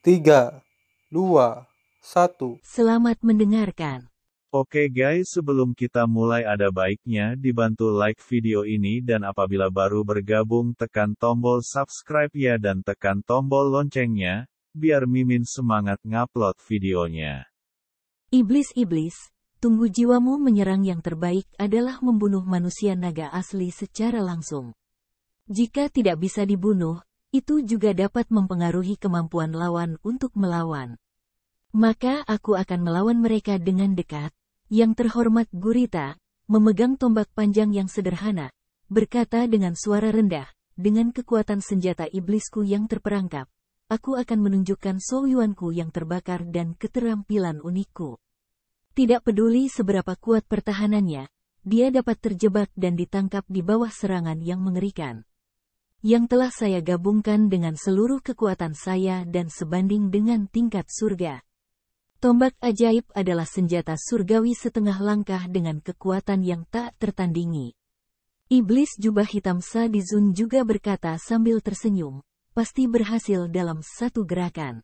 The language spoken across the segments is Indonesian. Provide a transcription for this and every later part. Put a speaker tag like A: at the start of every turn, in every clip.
A: 3, 2, 1.
B: Selamat mendengarkan.
C: Oke guys, sebelum kita mulai ada baiknya dibantu like video ini dan apabila baru bergabung tekan tombol subscribe ya dan tekan tombol loncengnya, biar Mimin semangat ngupload videonya.
B: Iblis-iblis, tunggu jiwamu menyerang yang terbaik adalah membunuh manusia naga asli secara langsung. Jika tidak bisa dibunuh, itu juga dapat mempengaruhi kemampuan lawan untuk melawan. Maka aku akan melawan mereka dengan dekat. Yang terhormat Gurita, memegang tombak panjang yang sederhana, berkata dengan suara rendah, dengan kekuatan senjata iblisku yang terperangkap, aku akan menunjukkan soyuanku yang terbakar dan keterampilan unikku. Tidak peduli seberapa kuat pertahanannya, dia dapat terjebak dan ditangkap di bawah serangan yang mengerikan. Yang telah saya gabungkan dengan seluruh kekuatan saya dan sebanding dengan tingkat surga. Tombak ajaib adalah senjata surgawi setengah langkah dengan kekuatan yang tak tertandingi. Iblis jubah hitam Sadizun juga berkata sambil tersenyum, pasti berhasil dalam satu gerakan.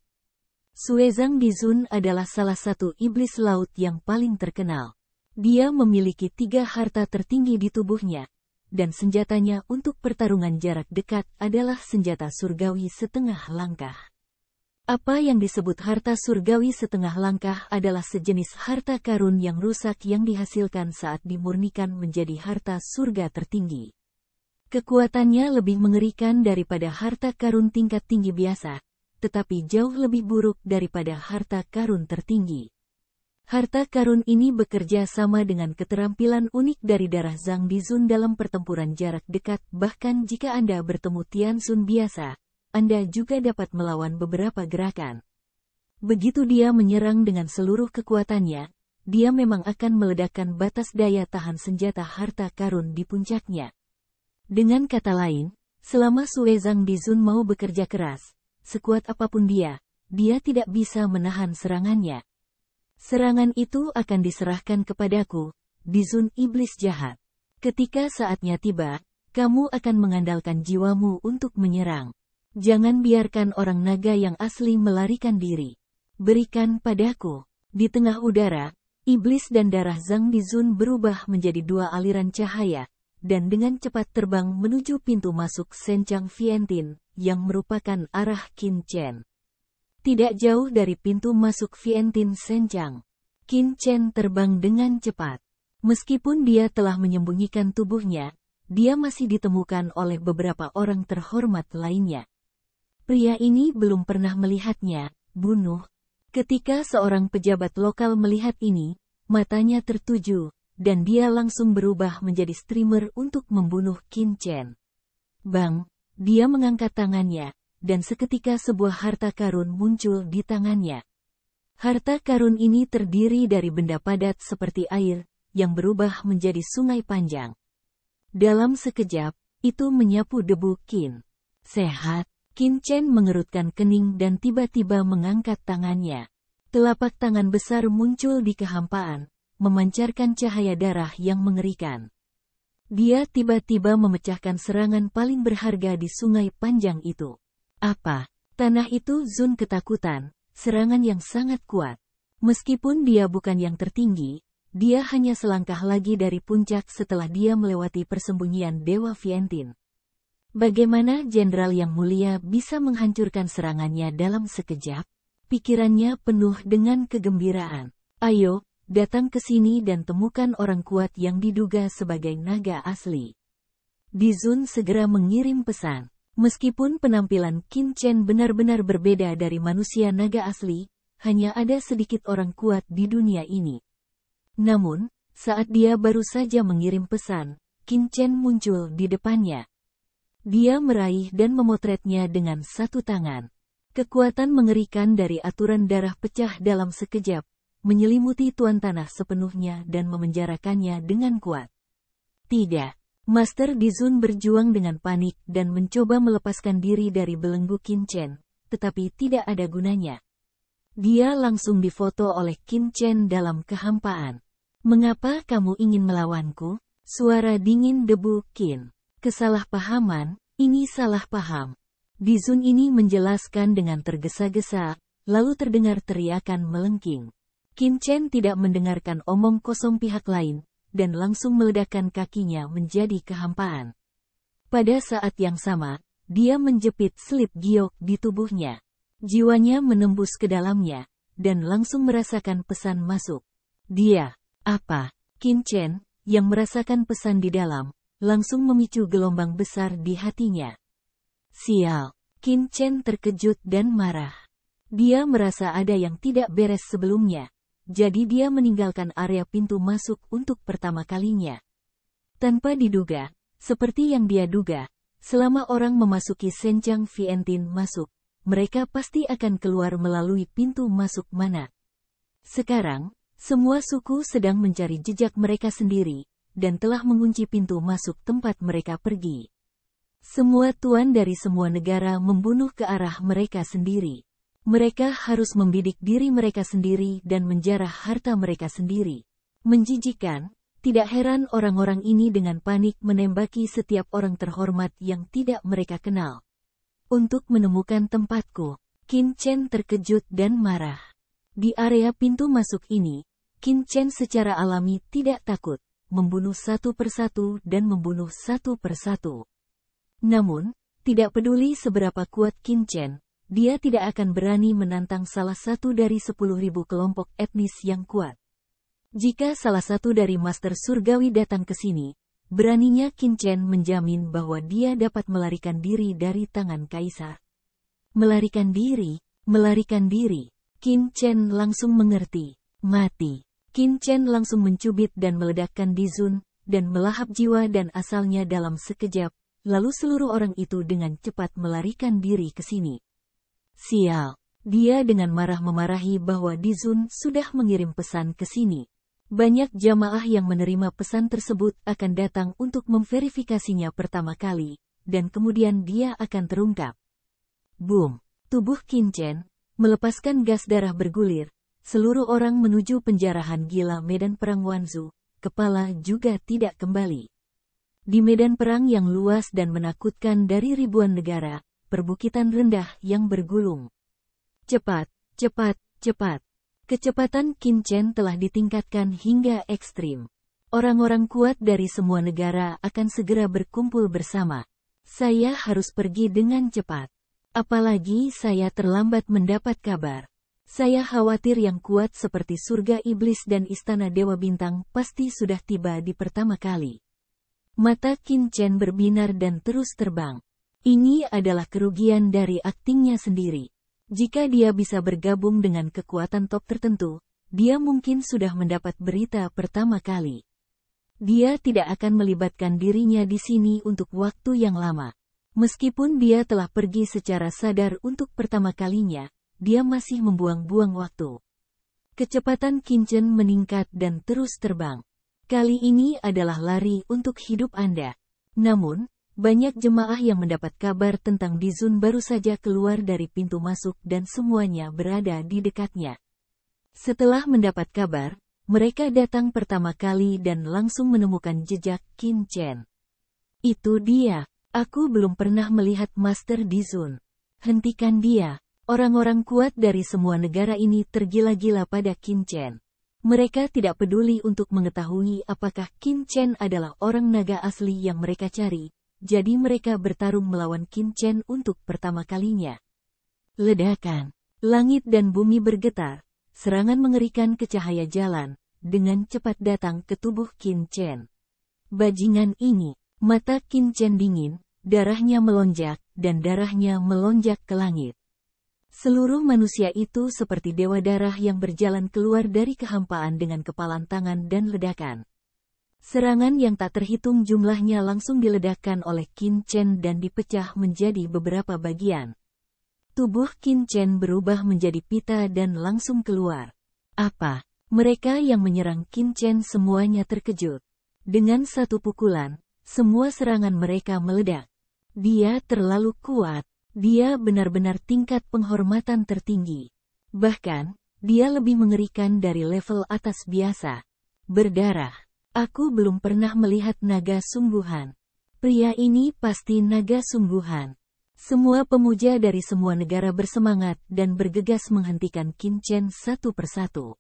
B: Suezang Dizun adalah salah satu iblis laut yang paling terkenal. Dia memiliki 3 harta tertinggi di tubuhnya, dan senjatanya untuk pertarungan jarak dekat adalah senjata surgawi setengah langkah. Apa yang disebut harta surgawi setengah langkah adalah sejenis harta karun yang rusak yang dihasilkan saat dimurnikan menjadi harta surga tertinggi. Kekuatannya lebih mengerikan daripada harta karun tingkat tinggi biasa, tetapi jauh lebih buruk daripada harta karun tertinggi. Harta karun ini bekerja sama dengan keterampilan unik dari darah Zhang Dizun dalam pertempuran jarak dekat, bahkan jika Anda bertemu Tian Sun biasa, Anda juga dapat melawan beberapa gerakan. Begitu dia menyerang dengan seluruh kekuatannya, dia memang akan meledakkan batas daya tahan senjata harta karun di puncaknya. Dengan kata lain, selama Suezang Dizun mau bekerja keras, sekuat apapun dia tidak bisa menahan serangannya. Serangan itu akan diserahkan kepadaku, Dizun iblis jahat. Ketika saatnya tiba, kamu akan mengandalkan jiwamu untuk menyerang. Jangan biarkan orang naga yang asli melarikan diri. Berikan padaku. Di tengah udara, iblis dan darah Zhang Dizun berubah menjadi 2 aliran cahaya, dan dengan cepat terbang menuju pintu masuk Senchang Vientin, yang merupakan arah Qin Chen. Tidak jauh dari pintu masuk Vientin Senchang, Qin Chen terbang dengan cepat. Meskipun dia telah menyembunyikan tubuhnya, dia masih ditemukan oleh beberapa orang terhormat lainnya. Pria ini belum pernah melihatnya, bunuh. Ketika seorang pejabat lokal melihat ini, matanya tertuju, dan dia langsung berubah menjadi streamer untuk membunuh Qin Chen. Bang, dia mengangkat tangannya, dan seketika sebuah harta karun muncul di tangannya. Harta karun ini terdiri dari benda padat seperti air, yang berubah menjadi sungai panjang. Dalam sekejap, itu menyapu debu Qin. Sehat. Qin Chen mengerutkan kening dan tiba-tiba mengangkat tangannya. Telapak tangan besar muncul di kehampaan, memancarkan cahaya darah yang mengerikan. Dia tiba-tiba memecahkan serangan paling berharga di sungai panjang itu. Apa? Tanah itu Zun ketakutan, serangan yang sangat kuat. Meskipun dia bukan yang tertinggi, dia hanya selangkah lagi dari puncak setelah dia melewati persembunyian Dewa Vientin. Bagaimana jenderal yang mulia bisa menghancurkan serangannya dalam sekejap? Pikirannya penuh dengan kegembiraan. Ayo, datang ke sini dan temukan orang kuat yang diduga sebagai naga asli. Dizun segera mengirim pesan. Meskipun penampilan Qin Chen benar-benar berbeda dari manusia naga asli, hanya ada sedikit orang kuat di dunia ini. Namun, saat dia baru saja mengirim pesan, Qin Chen muncul di depannya. Dia meraih dan memotretnya dengan satu tangan. Kekuatan mengerikan dari aturan darah pecah dalam sekejap, menyelimuti tuan tanah sepenuhnya dan memenjarakannya dengan kuat. Tidak. Master Dizun berjuang dengan panik dan mencoba melepaskan diri dari belenggu Qin Chen, tetapi tidak ada gunanya. Dia langsung difoto oleh Qin Chen dalam kehampaan. Mengapa kamu ingin melawanku? Suara dingin debu Qin. Kesalahpahaman, ini salah paham. Dizun ini menjelaskan dengan tergesa-gesa, lalu terdengar teriakan melengking. Qin Chen tidak mendengarkan omong kosong pihak lain, dan langsung meledakkan kakinya menjadi kehampaan. Pada saat yang sama, dia menjepit selip giok di tubuhnya. Jiwanya menembus ke dalamnya, dan langsung merasakan pesan masuk. Dia, apa? Qin Chen, yang merasakan pesan di dalam, langsung memicu gelombang besar di hatinya. Sial, Qin Chen terkejut dan marah. Dia merasa ada yang tidak beres sebelumnya, jadi dia meninggalkan area pintu masuk untuk pertama kalinya. Tanpa diduga, seperti yang dia duga, selama orang memasuki Senjang Vientin masuk, mereka pasti akan keluar melalui pintu masuk mana. Sekarang, semua suku sedang mencari jejak mereka sendiri, dan telah mengunci pintu masuk tempat mereka pergi. Semua tuan dari semua negara membunuh ke arah mereka sendiri. Mereka harus membidik diri mereka sendiri dan menjarah harta mereka sendiri. Menjijikan, tidak heran orang-orang ini dengan panik menembaki setiap orang terhormat yang tidak mereka kenal. Untuk menemukan tempatku, Qin Chen terkejut dan marah. Di area pintu masuk ini, Qin Chen secara alami tidak takut, membunuh satu persatu dan membunuh satu persatu. Namun, tidak peduli seberapa kuat Qin Chen, dia tidak akan berani menantang salah satu dari 10.000 kelompok etnis yang kuat. Jika salah satu dari Master Surgawi datang ke sini, beraninya Qin Chen menjamin bahwa dia dapat melarikan diri dari tangan Kaisar. Melarikan diri. Qin Chen langsung mengerti. Mati. Qin Chen langsung mencubit dan meledakkan Dizun, dan melahap jiwa dan asalnya dalam sekejap, lalu seluruh orang itu dengan cepat melarikan diri ke sini. Sial. Dia dengan marah memarahi bahwa Dizun sudah mengirim pesan ke sini. Banyak jamaah yang menerima pesan tersebut akan datang untuk memverifikasinya pertama kali, dan kemudian dia akan terungkap. Boom. Tubuh Qin Chen melepaskan gas darah bergulir, seluruh orang menuju penjarahan gila medan perang Wanzu, kepala juga tidak kembali. Di medan perang yang luas dan menakutkan dari ribuan negara, perbukitan rendah yang bergulung. Cepat. Kecepatan Qin Chen telah ditingkatkan hingga ekstrim. Orang-orang kuat dari semua negara akan segera berkumpul bersama. Saya harus pergi dengan cepat. Apalagi saya terlambat mendapat kabar. Saya khawatir yang kuat seperti surga iblis dan istana Dewa Bintang pasti sudah tiba di pertama kali. Mata Qin Chen berbinar dan terus terbang. Ini adalah kerugian dari aktingnya sendiri. Jika dia bisa bergabung dengan kekuatan top tertentu, dia mungkin sudah mendapat berita pertama kali. Dia tidak akan melibatkan dirinya di sini untuk waktu yang lama. Meskipun dia telah pergi secara sadar untuk pertama kalinya, dia masih membuang-buang waktu. Kecepatan Qin Chen meningkat dan terus terbang. Kali ini adalah lari untuk hidup Anda. Namun, banyak jemaah yang mendapat kabar tentang Dizun baru saja keluar dari pintu masuk dan semuanya berada di dekatnya. Setelah mendapat kabar, mereka datang pertama kali dan langsung menemukan jejak Qin Chen. Itu dia. Aku belum pernah melihat Master Dizun. Hentikan dia. Orang-orang kuat dari semua negara ini tergila-gila pada Qin Chen. Mereka tidak peduli untuk mengetahui apakah Qin Chen adalah orang naga asli yang mereka cari, jadi mereka bertarung melawan Qin Chen untuk pertama kalinya. Ledakan. Langit dan bumi bergetar. Serangan mengerikan ke cahaya jalan, dengan cepat datang ke tubuh Qin Chen. Bajingan ini. Mata Qin Chen dingin, darahnya melonjak, dan darahnya melonjak ke langit. Seluruh manusia itu seperti dewa darah yang berjalan keluar dari kehampaan dengan kepalan tangan dan ledakan. Serangan yang tak terhitung jumlahnya langsung diledakkan oleh Qin Chen dan dipecah menjadi beberapa bagian. Tubuh Qin Chen berubah menjadi pita dan langsung keluar. Apa? Mereka yang menyerang Qin Chen semuanya terkejut. Dengan satu pukulan, semua serangan mereka meledak. Dia terlalu kuat. Dia benar-benar tingkat penghormatan tertinggi. Bahkan, dia lebih mengerikan dari level atas biasa. Berdarah. Aku belum pernah melihat naga sungguhan. Pria ini pasti naga sungguhan. Semua pemuja dari semua negara bersemangat dan bergegas menghentikan Qin Chen satu persatu.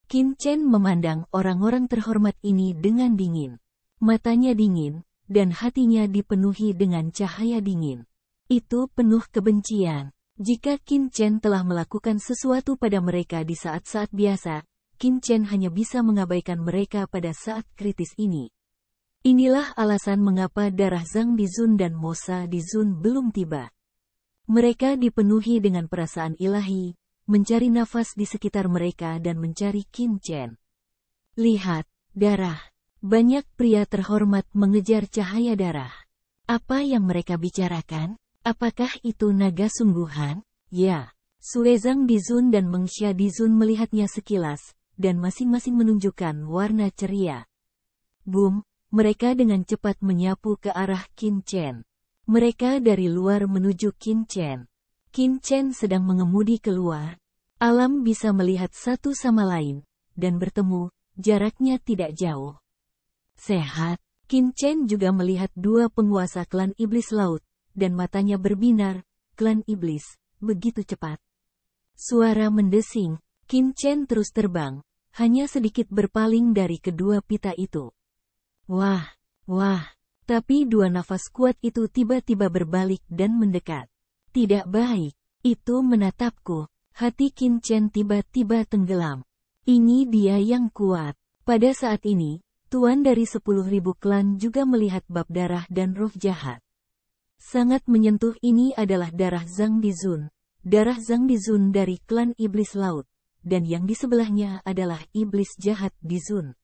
B: Qin Chen memandang orang-orang terhormat ini dengan dingin. Matanya dingin, dan hatinya dipenuhi dengan cahaya dingin. Itu penuh kebencian. Jika Qin Chen telah melakukan sesuatu pada mereka di saat-saat biasa, Qin Chen hanya bisa mengabaikan mereka pada saat kritis ini. Inilah alasan mengapa darah Zhang Dizun dan Mosa Dizun belum tiba. Mereka dipenuhi dengan perasaan ilahi, mencari nafas di sekitar mereka dan mencari Qin Chen. Lihat, darah. Banyak pria terhormat mengejar cahaya darah. Apa yang mereka bicarakan? Apakah itu naga sungguhan? Ya. Sue Zhang Dizun dan Meng Xia Dizun melihatnya sekilas, dan masing-masing menunjukkan warna ceria. Boom! Mereka dengan cepat menyapu ke arah Qin Chen. Mereka dari luar menuju Qin Chen. Qin Chen sedang mengemudi keluar. Alam bisa melihat satu sama lain, dan bertemu, jaraknya tidak jauh. Sehat. Qin Chen juga melihat dua penguasa klan iblis laut, dan matanya berbinar. Klan iblis, begitu cepat. Suara mendesing. Qin Chen terus terbang, hanya sedikit berpaling dari kedua pita itu. Wah, wah, tapi dua nafas kuat itu tiba-tiba berbalik dan mendekat. Tidak baik, itu menatapku. Hati Qin Chen tiba-tiba tenggelam. Ini dia yang kuat. Pada saat ini, tuan dari 10.000 klan juga melihat bab darah dan roh jahat. Sangat menyentuh ini adalah darah Zhang Dizun. Darah Zhang Dizun dari klan iblis laut. Dan yang di sebelahnya adalah iblis jahat Dizun.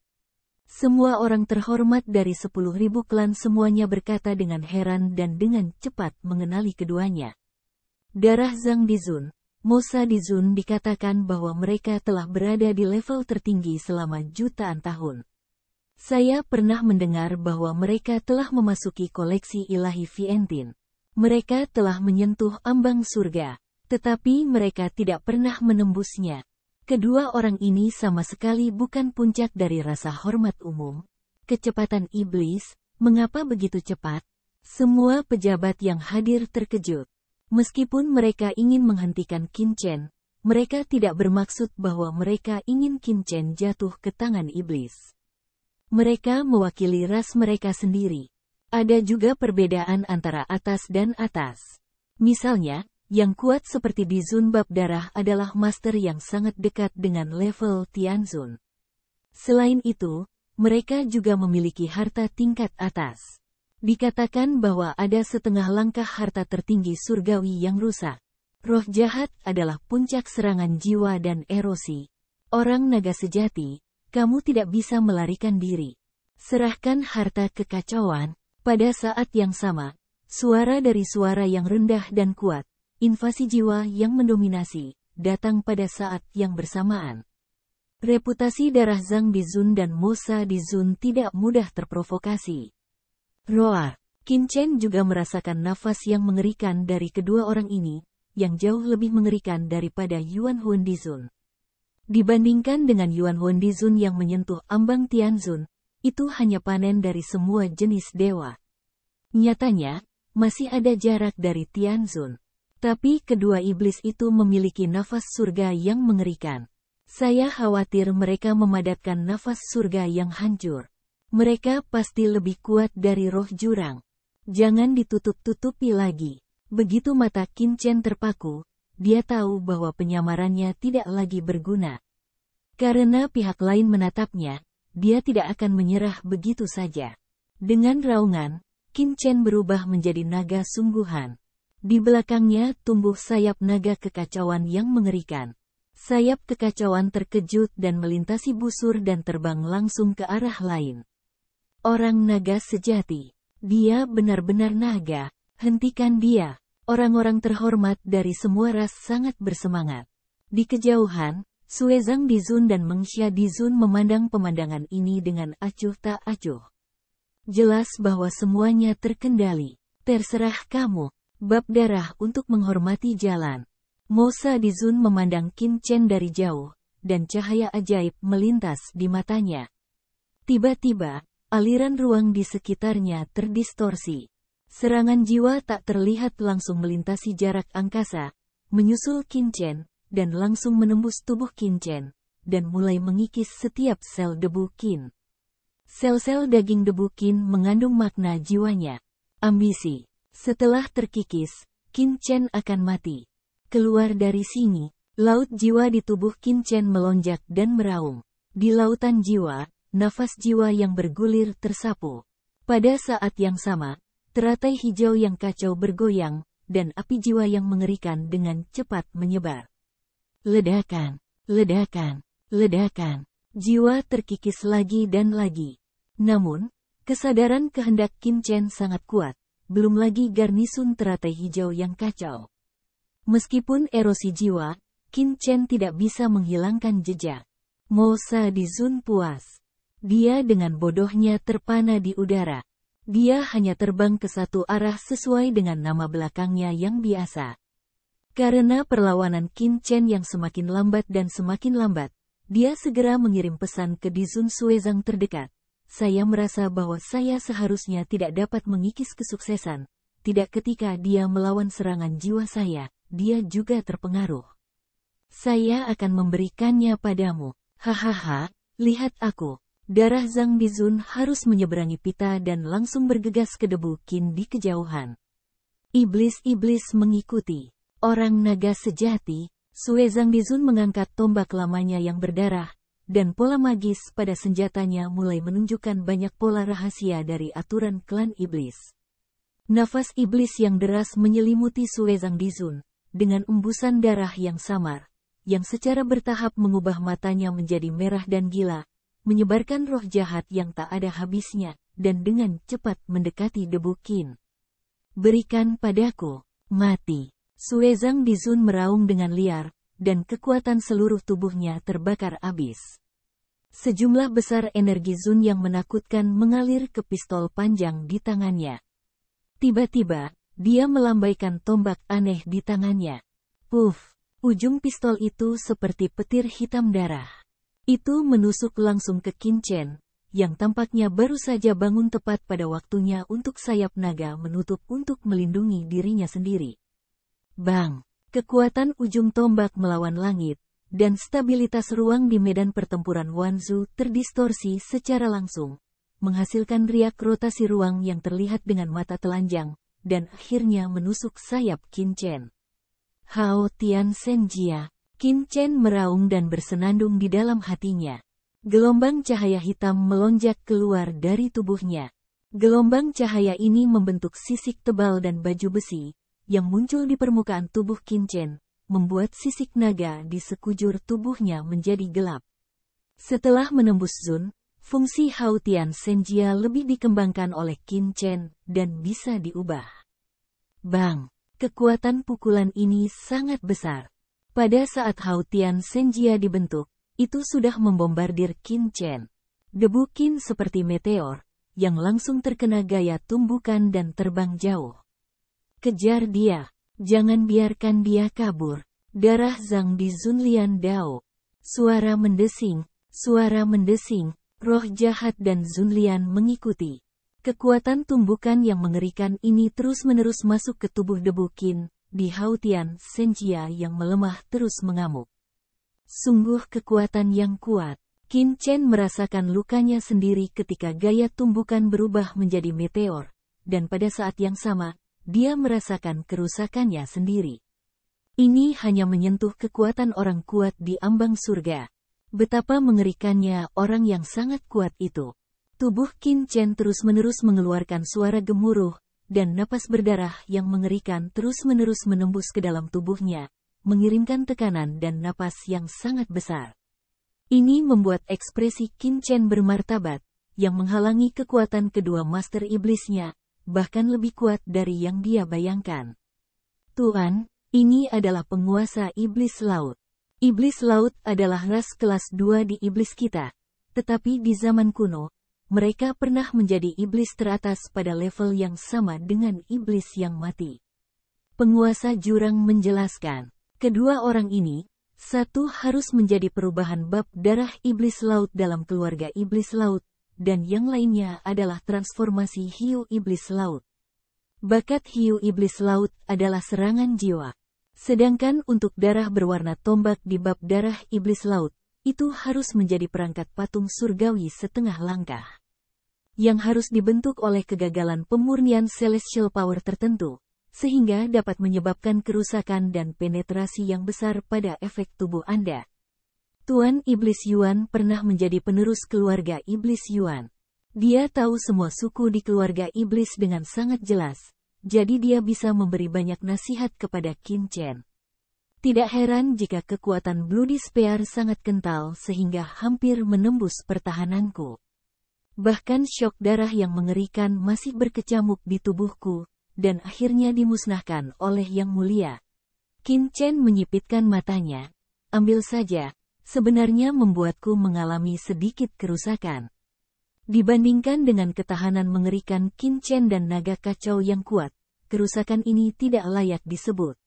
B: Semua orang terhormat dari 10.000 klan semuanya berkata dengan heran dan dengan cepat mengenali keduanya. Darah Zhang Dizun, Mosa Dizun dikatakan bahwa mereka telah berada di level tertinggi selama jutaan tahun. Saya pernah mendengar bahwa mereka telah memasuki koleksi ilahi Vientin. Mereka telah menyentuh ambang surga, tetapi mereka tidak pernah menembusnya. Kedua orang ini sama sekali bukan puncak dari rasa hormat umum. Kecepatan iblis, mengapa begitu cepat? Semua pejabat yang hadir terkejut. Meskipun mereka ingin menghentikan Qin Chen, mereka tidak bermaksud bahwa mereka ingin Qin Chen jatuh ke tangan iblis. Mereka mewakili ras mereka sendiri. Ada juga perbedaan antara atas dan atas. Misalnya, yang kuat seperti Dizun bab darah adalah master yang sangat dekat dengan level Tianzun. Selain itu, mereka juga memiliki harta tingkat atas. Dikatakan bahwa ada setengah langkah harta tertinggi surgawi yang rusak. Roh jahat adalah puncak serangan jiwa dan erosi. Orang naga sejati, kamu tidak bisa melarikan diri. Serahkan harta kekacauan. Pada saat yang sama, suara dari suara yang rendah dan kuat, invasi jiwa yang mendominasi, datang pada saat yang bersamaan. Reputasi darah Zhang Dizun dan Mosa Dizun tidak mudah terprovokasi. Roar. Qin Chen juga merasakan nafas yang mengerikan dari kedua orang ini, yang jauh lebih mengerikan daripada Yuan Huan Dizun. Dibandingkan dengan Yuan Huan Dizun yang menyentuh ambang Tianzun, itu hanya panen dari semua jenis dewa. Nyatanya, masih ada jarak dari Tianzun. Tapi kedua iblis itu memiliki nafas surga yang mengerikan. Saya khawatir mereka memadatkan nafas surga yang hancur. Mereka pasti lebih kuat dari roh jurang. Jangan ditutup-tutupi lagi. Begitu mata Qin Chen terpaku, dia tahu bahwa penyamarannya tidak lagi berguna. Karena pihak lain menatapnya, dia tidak akan menyerah begitu saja. Dengan raungan, Qin Chen berubah menjadi naga sungguhan. Di belakangnya tumbuh sayap naga kekacauan yang mengerikan. Sayap kekacauan terkejut dan melintasi busur dan terbang langsung ke arah lain. Orang naga sejati. Dia benar-benar naga. Hentikan dia. Orang-orang terhormat dari semua ras sangat bersemangat. Di kejauhan, Sue Zhang Dizun dan Meng Xia Dizun memandang pemandangan ini dengan acuh tak acuh. Jelas bahwa semuanya terkendali. Terserah kamu. Bab darah untuk menghormati jalan. Mosa Dizun memandang Qin Chen dari jauh, dan cahaya ajaib melintas di matanya. Tiba-tiba, aliran ruang di sekitarnya terdistorsi. Serangan jiwa tak terlihat langsung melintasi jarak angkasa, menyusul Qin Chen, dan langsung menembus tubuh Qin Chen, dan mulai mengikis setiap sel debu Qin. Sel-sel daging debu Qin mengandung makna jiwanya. Ambisi. Setelah terkikis, Qin Chen akan mati. Keluar dari sini, laut jiwa di tubuh Qin Chen melonjak dan meraung. Di lautan jiwa, nafas jiwa yang bergulir tersapu. Pada saat yang sama, teratai hijau yang kacau bergoyang, dan api jiwa yang mengerikan dengan cepat menyebar. Ledakan, ledakan, ledakan. Jiwa terkikis lagi dan lagi. Namun, kesadaran kehendak Qin Chen sangat kuat, belum lagi garnisun teratai hijau yang kacau. Meskipun erosi jiwa, Qin Chen tidak bisa menghilangkan jejak. Mo Sa Dizun puas. Dia dengan bodohnya terpana di udara. Dia hanya terbang ke satu arah sesuai dengan nama belakangnya yang biasa. Karena perlawanan Qin Chen yang semakin lambat dan semakin lambat, dia segera mengirim pesan ke Dizun Suezang terdekat. Saya merasa bahwa saya seharusnya tidak dapat mengikis kesuksesan. Tidak ketika dia melawan serangan jiwa saya, dia juga terpengaruh. Saya akan memberikannya padamu. Hahaha, lihat aku. Darah Zhang Dizun harus menyeberangi pita dan langsung bergegas ke debu Qin di kejauhan. Iblis-iblis mengikuti. Orang naga sejati, Sue Zhang Dizun mengangkat tombak lamanya yang berdarah, dan pola magis pada senjatanya mulai menunjukkan banyak pola rahasia dari aturan klan iblis. Nafas iblis yang deras menyelimuti Sue Zhang Dizun, dengan embusan darah yang samar, yang secara bertahap mengubah matanya menjadi merah dan gila, menyebarkan roh jahat yang tak ada habisnya, dan dengan cepat mendekati debu Qin. Berikan padaku, mati. Sue Zhang Dizun meraung dengan liar, dan kekuatan seluruh tubuhnya terbakar abis. Sejumlah besar energi Zun yang menakutkan mengalir ke pistol panjang di tangannya. Tiba-tiba, dia melambaikan tombak aneh di tangannya. Puff, ujung pistol itu seperti petir hitam darah. Itu menusuk langsung ke Qin Chen, yang tampaknya baru saja bangun tepat pada waktunya untuk sayap naga menutup untuk melindungi dirinya sendiri. Bang! Kekuatan ujung tombak melawan langit, dan stabilitas ruang di medan pertempuran Wanzhou terdistorsi secara langsung, menghasilkan riak rotasi ruang yang terlihat dengan mata telanjang, dan akhirnya menusuk sayap Qin Chen. Hao Tian Senjia. Qin Chen meraung dan bersenandung di dalam hatinya. Gelombang cahaya hitam melonjak keluar dari tubuhnya. Gelombang cahaya ini membentuk sisik tebal dan baju besi, yang muncul di permukaan tubuh Qin Chen, membuat sisik naga di sekujur tubuhnya menjadi gelap. Setelah menembus Zun, fungsi Hao Tian Senjia lebih dikembangkan oleh Qin Chen, dan bisa diubah. Bang! Kekuatan pukulan ini sangat besar. Pada saat Hao Tian Senjia dibentuk, itu sudah membombardir Qin Chen. Debu Qin seperti meteor, yang langsung terkena gaya tumbukan dan terbang jauh. Kejar dia, jangan biarkan dia kabur. Darah Zhang Dizun Lian Dao. Suara mendesing, roh jahat dan Zunlian mengikuti. Kekuatan tumbukan yang mengerikan ini terus-menerus masuk ke tubuh debu Qin. Di Hao Tian Senjia yang melemah terus mengamuk. Sungguh kekuatan yang kuat. Qin Chen merasakan lukanya sendiri ketika gaya tumbukan berubah menjadi meteor, dan pada saat yang sama, dia merasakan kerusakannya sendiri. Ini hanya menyentuh kekuatan orang kuat di ambang surga. Betapa mengerikannya orang yang sangat kuat itu. Tubuh Qin Chen terus-menerus mengeluarkan suara gemuruh, dan napas berdarah yang mengerikan terus-menerus menembus ke dalam tubuhnya, mengirimkan tekanan dan napas yang sangat besar. Ini membuat ekspresi Qin Chen bermartabat, yang menghalangi kekuatan kedua master iblisnya, bahkan lebih kuat dari yang dia bayangkan. Tuan, ini adalah penguasa iblis laut. Iblis laut adalah ras kelas 2 di iblis kita, tetapi di zaman kuno, mereka pernah menjadi iblis teratas pada level yang sama dengan iblis yang mati. Penguasa jurang menjelaskan, kedua orang ini, satu harus menjadi perubahan bab darah iblis laut dalam keluarga iblis laut, dan yang lainnya adalah transformasi hiu iblis laut. Bakat hiu iblis laut adalah serangan jiwa. Sedangkan untuk darah berwarna tombak di bab darah iblis laut, itu harus menjadi perangkat patung surgawi setengah langkah. Yang harus dibentuk oleh kegagalan pemurnian celestial power tertentu, sehingga dapat menyebabkan kerusakan dan penetrasi yang besar pada efek tubuh Anda. Tuan Iblis Yuan pernah menjadi penerus keluarga Iblis Yuan. Dia tahu semua suku di keluarga iblis dengan sangat jelas, jadi dia bisa memberi banyak nasihat kepada Qin Chen. Tidak heran jika kekuatan Bloody Spear sangat kental sehingga hampir menembus pertahananku. Bahkan syok darah yang mengerikan masih berkecamuk di tubuhku, dan akhirnya dimusnahkan oleh Yang Mulia. Qin Chen menyipitkan matanya. Ambil saja, sebenarnya membuatku mengalami sedikit kerusakan. Dibandingkan dengan ketahanan mengerikan Qin Chen dan naga kacau yang kuat, kerusakan ini tidak layak disebut.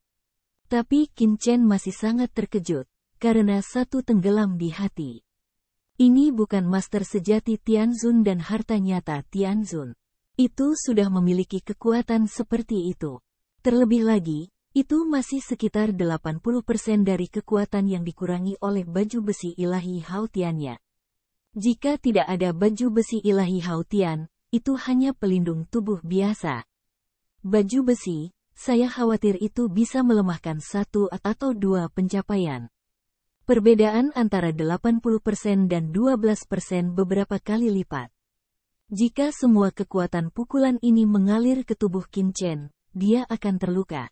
B: Tapi Qin Chen masih sangat terkejut, karena satu tenggelam di hati. Ini bukan master sejati Tianzun dan harta nyata Tianzun. Itu sudah memiliki kekuatan seperti itu. Terlebih lagi, itu masih sekitar 80% dari kekuatan yang dikurangi oleh baju besi ilahi Haotiannya. Jika tidak ada baju besi ilahi Haotian, itu hanya pelindung tubuh biasa. Baju besi, saya khawatir itu bisa melemahkan 1 atau 2 pencapaian. Perbedaan antara 80% dan 12% beberapa kali lipat. Jika semua kekuatan pukulan ini mengalir ke tubuh Qin Chen, dia akan terluka.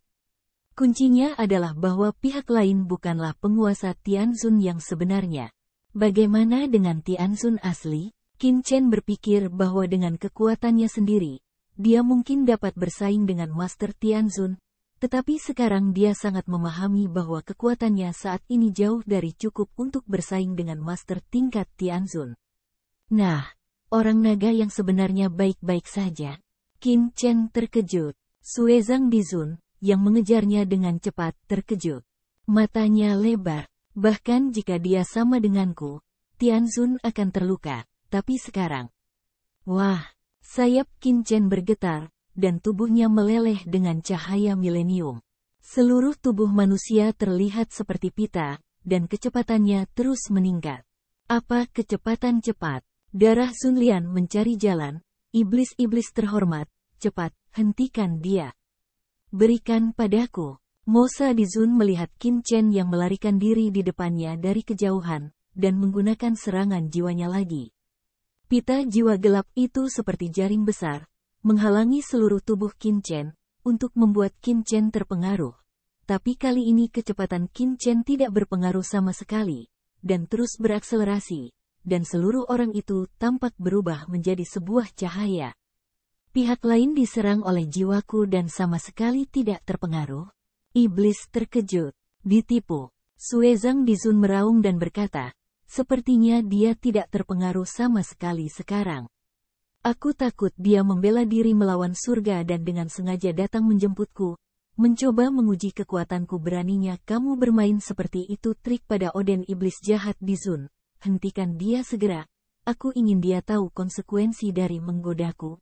B: Kuncinya adalah bahwa pihak lain bukanlah penguasa Tianzun yang sebenarnya. Bagaimana dengan Tianzun asli? Qin Chen berpikir bahwa dengan kekuatannya sendiri, dia mungkin dapat bersaing dengan Master Tianzun, tetapi sekarang dia sangat memahami bahwa kekuatannya saat ini jauh dari cukup untuk bersaing dengan Master tingkat Tianzun. Nah, orang naga yang sebenarnya baik-baik saja. Qin Chen terkejut. Suezang Dizun, yang mengejarnya dengan cepat, terkejut. Matanya lebar. Bahkan jika dia sama denganku, Tianzun akan terluka, tapi sekarang. Wah, sayap Qin Chen bergetar, dan tubuhnya meleleh dengan cahaya milenium. Seluruh tubuh manusia terlihat seperti pita, dan kecepatannya terus meningkat. Apa kecepatan cepat? Darah Sun Lian mencari jalan. Iblis-iblis terhormat, cepat, hentikan dia. Berikan padaku. Mosa Dizun melihat Qin Chen yang melarikan diri di depannya dari kejauhan, dan menggunakan serangan jiwanya lagi. Pita jiwa gelap itu seperti jaring besar, menghalangi seluruh tubuh Qin Chen, untuk membuat Qin Chen terpengaruh. Tapi kali ini kecepatan Qin Chen tidak berpengaruh sama sekali, dan terus berakselerasi, dan seluruh orang itu tampak berubah menjadi sebuah cahaya. Pihak lain diserang oleh jiwaku dan sama sekali tidak terpengaruh. Iblis terkejut, ditipu. Suezang Dizun meraung dan berkata, sepertinya dia tidak terpengaruh sama sekali sekarang. Aku takut dia membela diri melawan surga dan dengan sengaja datang menjemputku, mencoba menguji kekuatanku. Beraninya kamu bermain seperti itu. Trik pada Oden iblis jahat Dizun. Hentikan dia segera, aku ingin dia tahu konsekuensi dari menggodaku.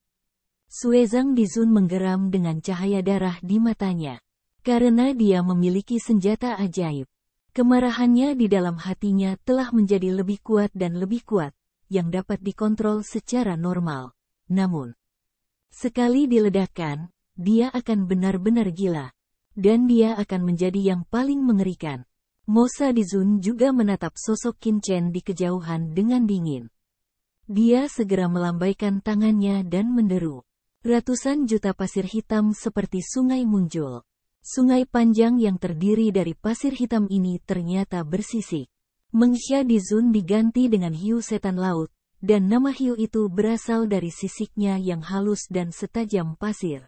B: Suezang Dizun menggeram dengan cahaya darah di matanya. Karena dia memiliki senjata ajaib. Kemarahannya di dalam hatinya telah menjadi lebih kuat dan lebih kuat, yang dapat dikontrol secara normal. Namun, sekali diledakkan, dia akan benar-benar gila. Dan dia akan menjadi yang paling mengerikan. Mosa Dizun juga menatap sosok Qin Chen di kejauhan dengan dingin. Dia segera melambaikan tangannya dan menderu. Ratusan juta pasir hitam seperti sungai muncul. Sungai panjang yang terdiri dari pasir hitam ini ternyata bersisik. Mengsha Dizun diganti dengan hiu setan laut, dan nama hiu itu berasal dari sisiknya yang halus dan setajam pasir.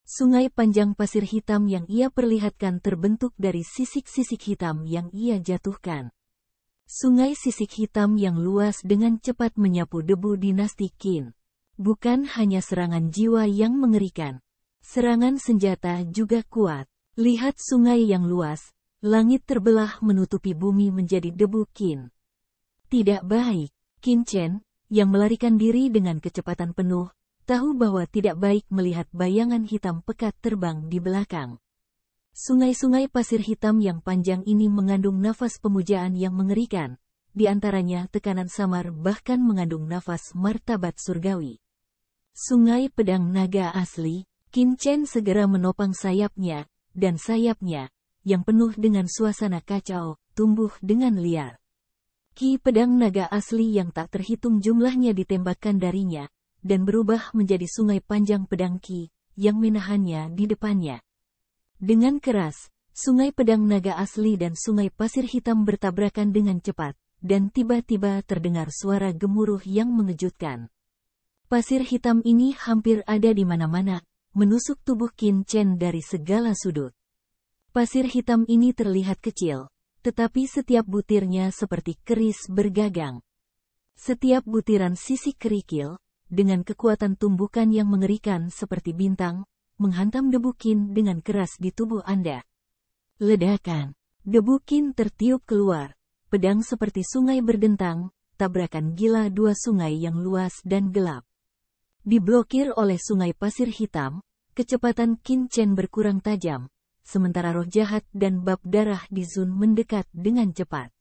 B: Sungai panjang pasir hitam yang ia perlihatkan terbentuk dari sisik-sisik hitam yang ia jatuhkan. Sungai sisik hitam yang luas dengan cepat menyapu debu dinasti Qin. Bukan hanya serangan jiwa yang mengerikan. Serangan senjata juga kuat. Lihat sungai yang luas, langit terbelah menutupi bumi menjadi debu Qin. Tidak baik. Qin Chen, yang melarikan diri dengan kecepatan penuh, tahu bahwa tidak baik melihat bayangan hitam pekat terbang di belakang. Sungai-sungai pasir hitam yang panjang ini mengandung nafas pemujaan yang mengerikan, di antaranya tekanan samar bahkan mengandung nafas martabat surgawi. Sungai pedang naga asli, Qin Chen segera menopang sayapnya, dan sayapnya, yang penuh dengan suasana kacau, tumbuh dengan liar. Ki pedang naga asli yang tak terhitung jumlahnya ditembakkan darinya, dan berubah menjadi sungai panjang pedang Ki, yang menahannya di depannya. Dengan keras, sungai pedang naga asli dan sungai pasir hitam bertabrakan dengan cepat, dan tiba-tiba terdengar suara gemuruh yang mengejutkan. Pasir hitam ini hampir ada di mana-mana, menusuk tubuh Qin Chen dari segala sudut. Pasir hitam ini terlihat kecil, tetapi setiap butirnya seperti keris bergagang. Setiap butiran sisik kerikil, dengan kekuatan tumbukan yang mengerikan seperti bintang, menghantam debu Qin dengan keras di tubuh Anda. Ledakan. Debu Qin tertiup keluar. Pedang seperti sungai berdentang, tabrakan gila dua sungai yang luas dan gelap. Diblokir oleh sungai pasir hitam, kecepatan Qin Chen berkurang tajam, sementara roh jahat dan bab darah di Zun mendekat dengan cepat.